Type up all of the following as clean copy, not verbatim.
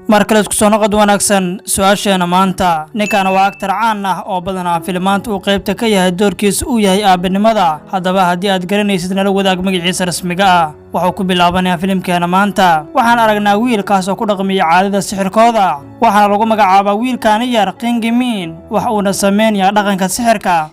markale isku soo noqod wanaagsan su'aasheena maanta ninkan waa actor caan ah oo badanaa filmaanta uu qaybta ka yahay doorkiisa uu yahay aabanimada haddaba haddii aad garanaysid nala wadaag magaciisa rasmiga ah wuxuu ku bilaabanayaa filimkeena maanta waxaan aragnaa wiilkaas oo ku dhaqmiya caadada sixirkooda waxaana lagu magacaabaa wiilkaani yar qingimin wax uuna sameynaya dhaqanka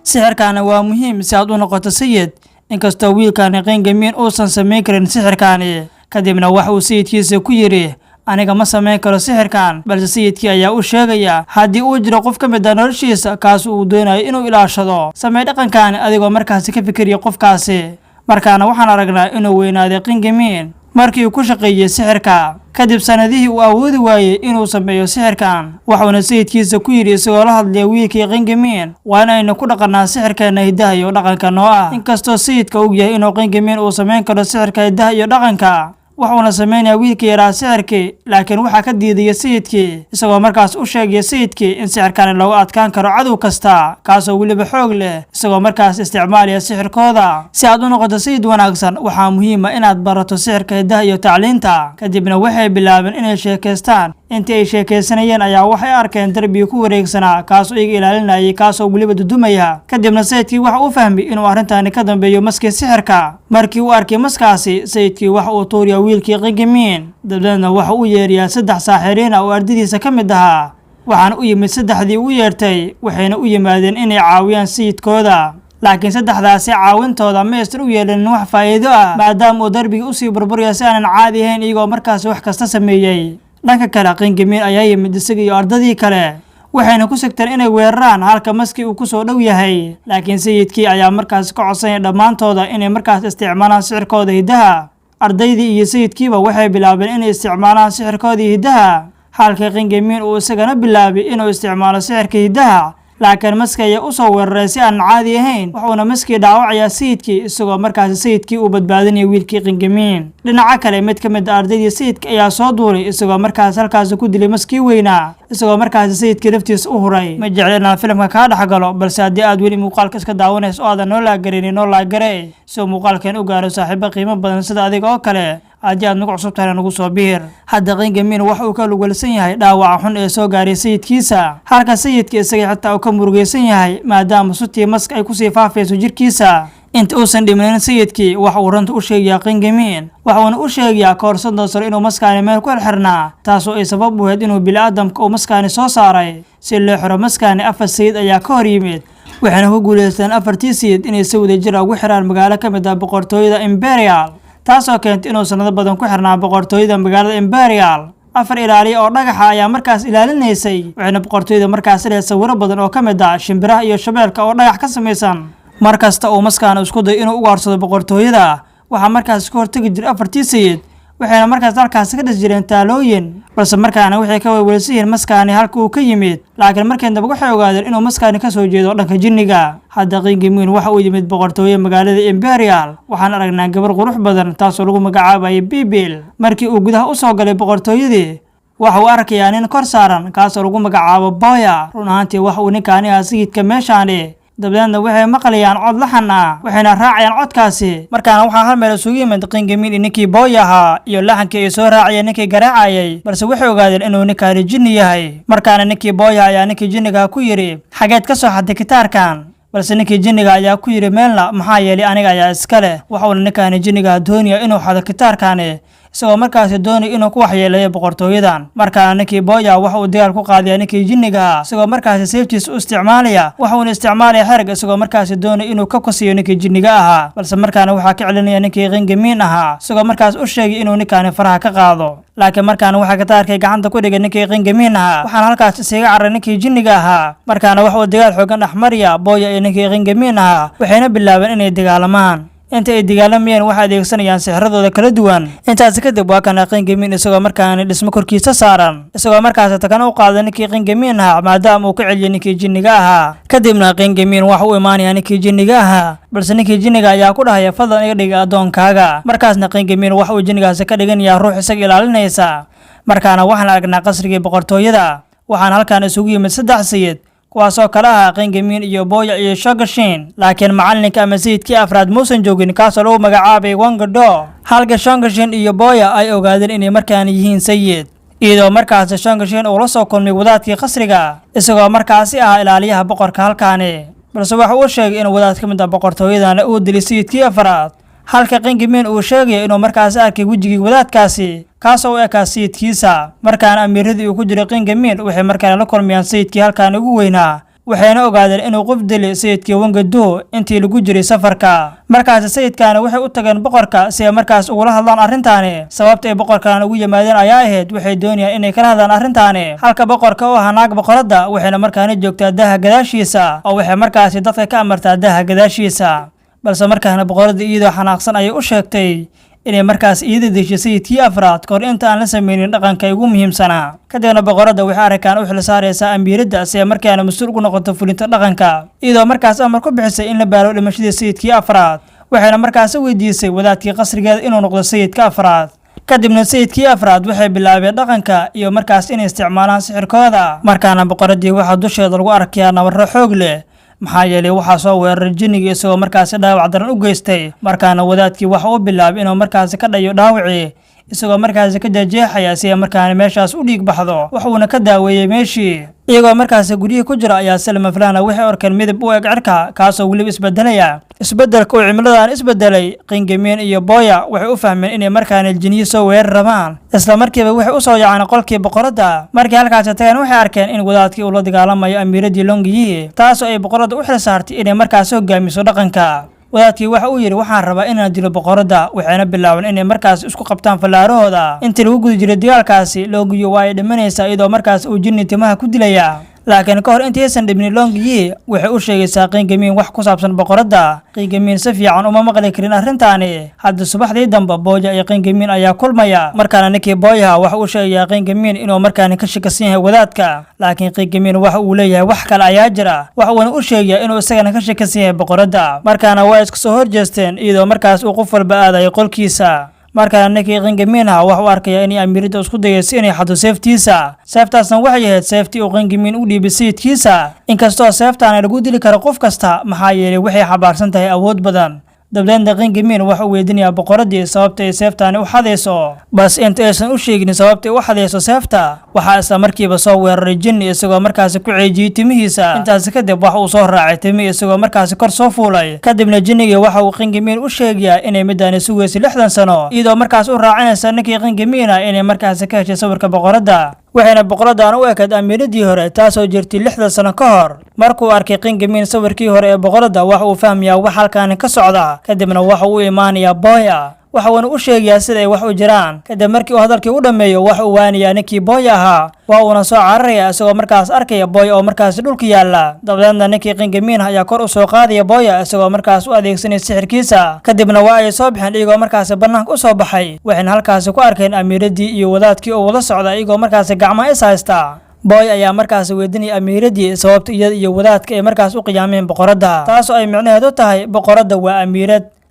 sixirkaana waa muhiim si aad u noqoto sayid inkastoo wiilkaani qingimin uusan samayn karin sixirkaani kadibna waxa uu sayidkiisa ku yidhi aniga ma samayn karo sixirkan balse sayidkii ayaa u sheegaya haddii uu jiro qof ka mid ah noloshiisa kaas uu doonayo inuu ilaashado samee dhaqankaani adigoo markaasi ka fikiriya qofkaasi markaana waxaan aragnaa inuu weynaaday qingimin markii uu ku shaqeeyey sixirka kadib sanadihii uu awoodi waayey inuu sameeyo sixirkan wuxuuna sayidkiisa ku yidhi isagoo la hadlaya wiilkii qingimin waa inaynu ku dhaqannaa sixirkeena hiddaha iyo dhaqanka noo ah inkastoo sayidka og yahay inuu qingimin uu samayn karo sixirka hiddaha iyo dhaqanka wuxuuna samaynayaa wiilkii yaraa sixirkii laakiin waxaa ka diidaya sayidkii isagoo markaas u sheegaya sayidkii in sixirkani loogu adkaan karo cadow kasta kaasoo weliba xoog leh isagoo markaas isticmaalaya sixirkooda si aad u noqoto sayid wanaagsan waxaa muhiima inaad barato sixirka hiddaha iyo tacliinta kadibna waxay bilaabeen inay sheekaystaan intii ay sheekaysanayeen ayaa waxay arkeen darbigii ku wareegsanaa kaasoo iga ilaalinayay kaasoo weliba dudumaya kadibna sayidkii waxa uu fahmay inuu arrintaani ka dambeeyo maskii sixirka markii uu arkay maskaasi sayidkii waxa uu tuuriya wiilkii qingimin dabdeedna waxa uu yeeriyaa 3 saaxiriin ah oo ardadiisa ka mid ahaa waxaana u yimid 3dii u yeertay waxayna u yimaadeen inay caawiyaan sayidkooda laakiin 3daasi caawintooda ma aysan u yeelin wax faa'iido ah maadaama uu darbigii usii burburaya si aanan caadi ahayn iyagoo markaasi wax kasta sameeyey dhanka kale qingimin ayaa yimid isaga iyo ardadii kale waxayna ku sigteen inay weeraraan halka maskii uu ku soo dhow yahay laakiin sayidkii ayaa markaasi ka codsanaya dhammaantooda inay markaas isticmaalaan sixirkooda hiddaha ardaydii iyo sayidkiiba waxay bilaabeen inay isticmaalaan sixirkoodii hiddaha halka qingimin uu isagana bilaabay inuu isticmaalo sixirka hiddaha laakiin maski ayaa u soo weeraray si aan caadi ahayn wuxuuna maskii dhaawacayaa sayidkii isagoo markaasi sayidkii uu badbaadinaya wiilkii qingimin dhinaca kale mid ka mid ah ardaydii sayidka ayaa soo duulay isagoo markaasi halkaasi ku dilay maskii weynaa isagoo markaasi sayidkii naftiisa u huray ma jecli inaan filimka kaa dhex galo balse haddii aad weli muuqaalka iska daawanayso oo aadan noo laagaraynin noo laagare si uu muuqaalkeen u gaaro saaxiibo qiimo badan sida adiga oo kale haddii aad nagu cusub tahayna nagu soo biir hadda qingimin waxa uu ka lugwalsan yahay dhaawaca xun ee soo gaaray sayidkiisa halka sayidka isaga xitaa uu ka murugaysan yahay maadaama sutii mask ay kusii faafayso jirkiisa inta uusan dhimanin sayidkii waxa uu runta u sheegayaa qingimin waxuuna u sheegayaa ka hor 30 sano inuu maskaani meel ku xirxirnaa taasoo ay sabab u ahayd inuu bini'aadamka uu maskaani soo saaray si loo xiro maskaani 4 sayid ayaa ka hor yimid waxayna ku guulaysteen 4tii sayid inay si wadajir ugu xiraan magaalo ka mid ah boqortooyada imperial taasoo keentay inuu sanado badan ku xirnaa boqortooyada magaalada imperial 4 ilaaliya oo dhagaxa ayaa markaas ilaalinaysay waxayna boqortooyada markaas leedahay sawiro badan oo ka mid ah shimbiraha iyo shabeelka oo dhagax ka samaysan markasta uu maskaani isku day inuu ugaarsado boqortooyada waxaa markaas ka hortagi jiray 4tii sayid waxayna markaas halkaasi ka dhis jireen taalooyin balse markaana waxay ka welwelsan yihiin maskaani halka uu ka yimid laakiin markii dambe waxay ogaadeen inuu maskaani ka soo jeedo dhanka jinniga hadda qingimin waxa uu yimid boqortooyada magaalada imperial waxaan aragnaa gabar qurux badan taasoo lagu magacaabayay bibil markii uu gudaha u soo galay boqortooyadii waxa uu arkayaa nin kor saaran kaasoo lagu magacaabo boya run ahaantii waxa uu ninkaani ahaa sayidka meeshaani dabdeedna waxay maqlayaan cod laxan ah waxayna raacayaan codkaasi markaana waxaa hal meel isugu yimid qingimin ninkii booya ahaa iyo laxankii ay soo raacayeen ninkii garaacayay balse waxay ogaadeen inuu ninkaani jinni yahay markaana ninkii booya ayaa ninkii jinniga ku yidhi xageed ka soo xaday gitaarkan balse ninkii jinniga ayaa ku yidhi meelna maxaa yeelay aniga ayaa iska leh waxuuna ninkaani jinniga doonaya inuu xado gitaarkaani isagoo markaasi doonay inuu ku waxyeeleeyo boqortooyadan markaana ninkii booya waxa uu dagaal ku qaadaya ninkii jinniga isagoo markaasi seeftiisa u isticmaalaya waxuuna isticmaalaya xerag isagoo markaasi doonay inuu ka kosiyo ninkii jinniga ahaa balse markaana waxaa ka celinaya ninkii qingimin ahaa isagoo markaas u sheegay inuu ninkaani faraha ka qaado laakiin markaana waxaa gitaarkay gacanta ku dhigay ninkii qingimin ahaa waxaana halkaas isaga carray ninkii jinniga ahaa markaana waxa uu dagaal xoogan dhexmaraya booya iyo ninkii qingimin ahaa waxayna bilaabeen inay dagaalamaan inta ay dagaalamayeen waxay adeegsanayaan sixradooda kala duwan intaas kadib waa kana qingimin isagoo markaana dhismo korkiisa saaran isagoo markaas takan u qaaday ninkii qingimin ahaa maadaama uu ka celiyay ninkii jinniga ahaa kadibna qingimin waxa uu imaanaya ninkii jinniga ahaa balse ninkii jinniga ayaa ku dhahaya fadlan iga dhig adoonkaaga markaasna qingimin waxa uu jinnigaasi ka dhiganayaa ruux isaga ilaalinaysa markaana waxaan aragnaa qasrigii boqortooyada waxaan halkaan isugu yimid 3 sayid kuwaasoo kala ahaa qingimin iyo booya iyo shogashin laakiin macalinka ama sayidkii afraad muusan joogin kaasoo lagu magacaabay wangado halka shogashin iyo booya ay ogaadeen inay markaan yihiin sayid iyadoo markaasi Shang-Chi uu la soo kulmay wadaadkii qasriga isagoo markaasi ah ilaaliyaha boqorka halkaani balse waxa uu sheegay in wadaad ka mid ah boqortooyadana uu dilay sayidkii afraad halka Qin Gemin uu sheegay inuu markaasi arkay wajigii wadaadkaasi kaasoo u ekaa sayidkiisa markaana amiiradii uu ku jiray Qin Gemin waxay markaana la kulmayaan sayidkii halkaan ugu weynaa waxayna ogaadeen inuu qof dilay sayidkii Wangadu intii lagu jiray safarka markaas sayidkaana waxay u tageen boqorka si ay markaas uga hadlaan arrintaani sababta ay boqorkan ugu yimaadeen ayaa ahayd waxay doonayaan inay kala hadlaan arrintaani halka boqorka oo ahaa naag boqorada waxayna markaana joogtaa daaha gadaashiisa oo waxay markaasi dadka ka amartaa daaha gadaashiisa balse markaana boqorada iyadoo xanaaqsan ayay u sheegtay inay markaas iyada dishay sayidkii afraad kahor inta aan la samaynin dhaqanka ugu muhiimsanaa kadibna boqorada waxay arkaan u xil saaraysaa amiiradda si ay markaana mas'uul ugu noqoto fulinta dhaqanka iyadoo markaas amar ku bixisay in la baaro dhimashadii sayidkii afraad waxayna markaas weydiisay wadaadkii qasrigeeda inuu noqdo sayidka afraad kadibna sayidkii afraad waxay bilaabeen dhaqanka iyo markaas inay isticmaalaan sixirkooda markaana boqoradii waxaa dusheeda lagu arkayaa nabarro xoog leh maxaa yeelay waxaa soo weeraray jinniga isagoo markaasi dhaawac daran u geystay markaana wadaadkii waxa uu bilaabay inuu markaasi ka dhayo dhaawacii isagoo markaasi ka jeexaya si ay markaana meeshaas u dhiig baxdo waxuuna ka daaweeyey meeshii iyagoo markaasi guryihii ku jira ayaa Salma Falana waxay arkeen midab u eg cirka kaasoo weliba isbedelaya isbedelka oo cimiladan isbedelay Qin Gemin iyo Boya waxay u fahmeen inay markaana jinniyo soo weerar rabaan isla markiiba waxay u soo yaaceen qolkii boqorada markii halkaas tageen waxay arkeen in wadaadkii uu la dagaalamayo amiiradii Longiyi taasoo ay boqorada u xil saartay inay markaas hogaamiso dhaqanka wadaadkii waxa uu yiri waxaan rabaa inaan dilo boqorada waxayna bilaabeen inay markaas isku qabtaan falaarahooda intii lagu guda jiray dagaalkaasi Longiyi waa ay dhimanaysaa iyadoo markaas uu jinni timaha ku dilaya laakiin ka hor intaysan dhibin Longiyi waxay u sheegaysaa Qin Gemin wax ku saabsan boqorada Qin Gemin si fiican uma maqli karin arrintaani hadda subaxdii dambe Boya iyo Qin Gemin ayaa kulmaya markaana ninkii Boya waxa uu sheegay Qin Gemin inuu markaana ka shakasan yahay wadaadka laakiin Qin Gemin waxa uu leeyahay wax kale ayaa jira waxa uu u sheegay inuu isagana ka shakasan yahay boqorada markaana waa isku soo horjeesteen iyadoo markaas uu qof walba aaday qolkiisa markaana ninkii Qin Gemin waxa uu arkay in amiiradda isku dayayso inay xado seeftiisa seeftaasna waxay ahayd seeftii uu Qin Gemin u dhiibay sayidkiisa inkastoo seeftaan lagu dili karo qof kasta maxaa yeelay waxay xabaarsan tahay awood badan dableenda Qin Gemin waxa uu weydiinayaa boqoradii sababta ay seeftaani u xadayso bas inta aysan u sheegin sababta ay u xadayso seefta waxaa isla markiiba soo weeraray jinni isagoo markaasi ku ceejiyay timihiisa intaas kadib waxa uu soo raacay timi isagoo markaasi kor soo fuulay kadibna jinnigii waxa uu Qin Gemin u sheegayaa inay midaani sugaysay 60 sano iyadoo markaas u raacinaysa ninkii Qin Gemin inay markaasi ka heshay sawirka boqorada waxayna boqoradan u ekayd amiiradii hore taasoo jirtay 60 sano ka hor markuu arkay Qin Gemin sawirkii hore ee boqorada waxa uu fahmayaa wax halkaan ka socda kadibna waxa uu imaanayaa Boya waxa uu u sheegayaa sida ay wax u jiraan kadib markii uu hadalkii u dhameeyo waxa uu waaniyaa ninkii Boya ahaa waa uuna soo cararaya isagoo markaas arkaya Boya oo markaas dhulka yaala dableedna ninkii Qin Gemin ayaa kor u soo qaadaya Boya isagoo markaas u adeegsanaya sixirkiisa kadibna waa ay soo bixeen iyagoo markaas banaanka u soo baxay waxayna halkaas ku arkeen amiiradii iyo wadaadkii oo wada socda iyagoo markaas gacmaha is haysta Boya ayaa markaas weydiinaya amiiradii sababta iyada iyo wadaadka ay markaas u qiyaameen boqorada taasoo ay micnaheedu tahay boqorada waa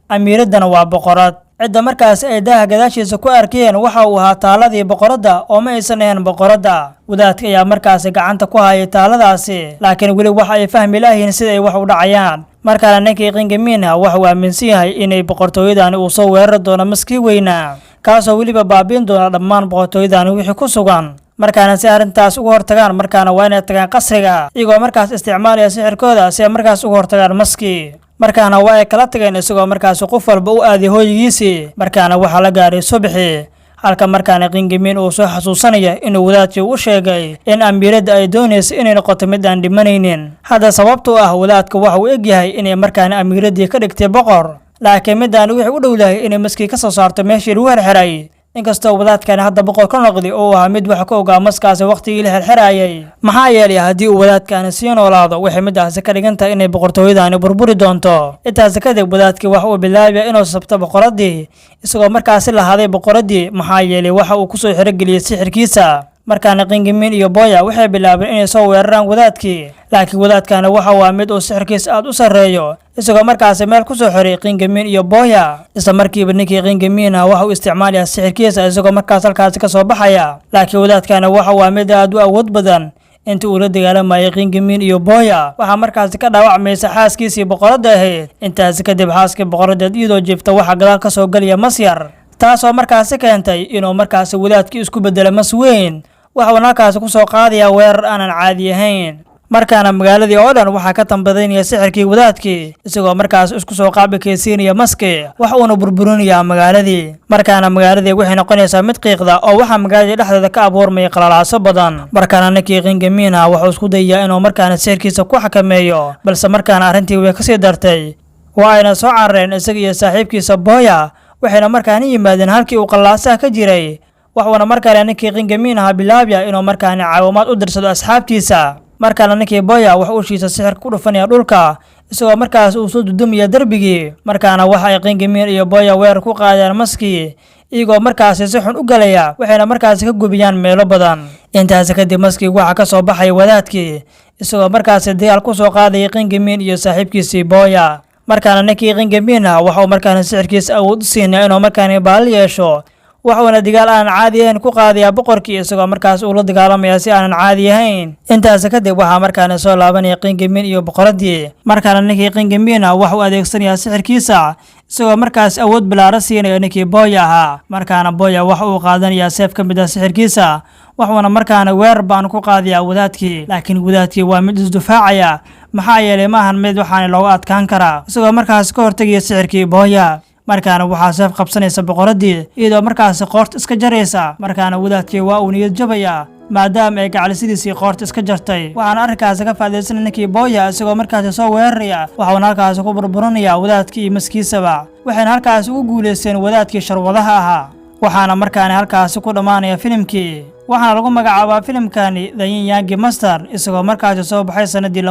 amiiradana waa boqorad cidda markaas ay daaha gadaashiisa ku arkeen waxa uu ahaa taaladii boqorada oo ma aysan ahayn boqorada wadaadka ayaa markaas gacanta ku hayay taaladaasi laakiin weli waxa ay fahmi laayihiin sida ay wax u dhacayaan markaana ninkii Qin Gemin waxa uu aaminsan yahay inay boqortooyadani uu soo weerari doono maskii weynaa kaasoo weliba baabiin doona dhammaan boqortooyadani wixii ku sugan markaana si arrintaas uga hortagaan markaana waa inay tagaan qasriga iyagoo markaas isticmaalaya sixirkooda si ay markaas uga hortagaan maskii markaana waa ay kala tageen isagoo markaas qof walba u aaday hooyigiisii markaana waxaa la gaaray subaxii halka markaana Qin Gemin uu soo xasuusanaya inuu wadaadkii u sheegay in amiiradda ay doonayso inay noqoto mid aan dhimanaynin hadda sababtu ah wadaadka waxa uu egyahay inay markaana amiiraddii ka dhigtay boqor laakiin midaan wixii u dhowdahay inay maskii ka soo saarto meeshii lagu xirxiray inkastoo wadaadkani hadda boqor ka noqday oo ahaa mid wax ka ogaa maskaasi waqtigii la xirxirayay maxaa yeelay haddii uu wadaadkani sii noolaado waxay midaasi ka dhigan tahay inay boqortooyadani burburi doonto intaas kadib wadaadkii waxa uu bilaabaya inuu sabto boqoradii isagoo markaasi lahaaday boqoradii maxaa yeelay waxa uu kusoo xirogeliyey sixirkiisa markaana Qin Gemin iyo Boya waxay bilaabeen inay soo weeraraan wadaadkii laakiin wadaadkana waxa waa mid uu sixirkiisa aad u sareeyo isagoo markaas meel ku soo xiray Qin Gemin iyo Boya isla markiiba ninkii Qin Gemin waxa uu isticmaalaya sixirkiisa isagoo markaas halkaas ka soo baxaya laakiin wadaadkana waxa waa mid aad u awood badan inta uu la dagaalamayay Qin Gemin iyo Boya waxa markaas ka dhaawacmaysa xaaskiisii boqorada ahayd intaas kadib xaaskii boqoradeed iyadoo jiifta waxa gadaal ka soo galaya Masyar taasoo markaasi keentay inuu markaasi wadaadkii isku bedelo mas weyn. waxuuna halkaasi ku soo qaadayaa weerar aanan caadi ahayn. markaana magaaladii oo dhan waxaa ka tambadaynaya sixirkii wadaadkii, isagoo markaas isku soo qaabikaysiinaya maski, wax uuna burburinayaa magaaladii. markaana magaaladii waxay noqonaysaa mid qiiqda oo waxaa magaaladii dhexdeeda ka abuurmaya qalalaaso badan. markaana ninkii qingamiina wuxuu isku dayayaa inuu markaana sixirkiisa ku xakameeyo, balse markaana arrintii way kasii dartay. waa ayna soo carareen isaga iyo saaxiibkiisa Boya, waxayna markaana yimaadeen halkii uu qalaasaha ka jiray. waxuuna markaana ninkii qingamiinaha bilaabaya inuu markaana caawimaad u dirsado asxaabtiisa. markaana ninkii Boya wax uu shiisa sixirka ku dhufanaya dhulka, isagoo markaas uu soo dudumaya darbigii. markaana waxa ay qingamiin iyo Boya weerar ku qaadeen maskii, iyagoo markaasi si xun u galaya, waxayna markaasi ka gubiyaan meelo badan. intaas kadib maskii waxa ka soo baxay wadaadkii, isagoo markaasi dagaal ku soo qaadaya qingamiin iyo saaxiibkiisii Boya. markaana ninkii qingamiina waxa uu markaana sixirkiisa awood u siinaya inuu markaana baal yeesho, waxuuna dagaal aan caadi ahayn ku qaadayaa boqorkii, isagoo markaas uu la dagaalamaya si aanan caadi ahayn. intaas kadib waxaa markaana soo laabanaya qingamiin iyo boqoradii. markaana ninkii qingamiina waxa uu adeegsanayaa sixirkiisa, isagoo markaas awood bilaara siinaya ninkii Boya ahaa. markaana Boya waxa uu qaadanayaa seef ka mid ah sixirkiisa, waxuuna markaana weerar baan ku qaadayaa wadaadkii. laakiin wadaadkii waa mid isdufaacaya, maxaa yeelay maahan mid waxaana looga adkaan karaa, isagoo markaas ka hortegaya sixirkii Boya. markaana waxaa seef qabsanaysa boqoradii, iyadoo markaasi qoorta iska jaraysa. markaana wadaadkii waa uu niyad jabayaa, maadaama ay gacalisidiisii qoorta iska jartay. waxaana arrinkaasi ka faa'iidaysanaya ninkii Boya, isagoo markaasi soo weeraraya, waxuuna halkaasi ku burburinaya wadaadkii iyo maskiisaba. waxayna halkaasi ugu guulaysteen wadaadkii sharwadaha ahaa. waxaana markaana halkaasi ku dhammaanaya filimkii. waxaana lagu magacaabaa filimkani The Yin Yang Master, isagoo markaasi soo baxay sanadii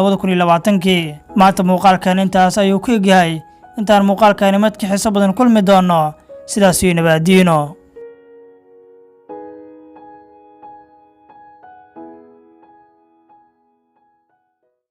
2020. maanta muuqaalkan intaas ayuu ku egyahay. intaan muuqaalkani mid ka xiiso badan kulmi doono, sidaas iyo nabadiino.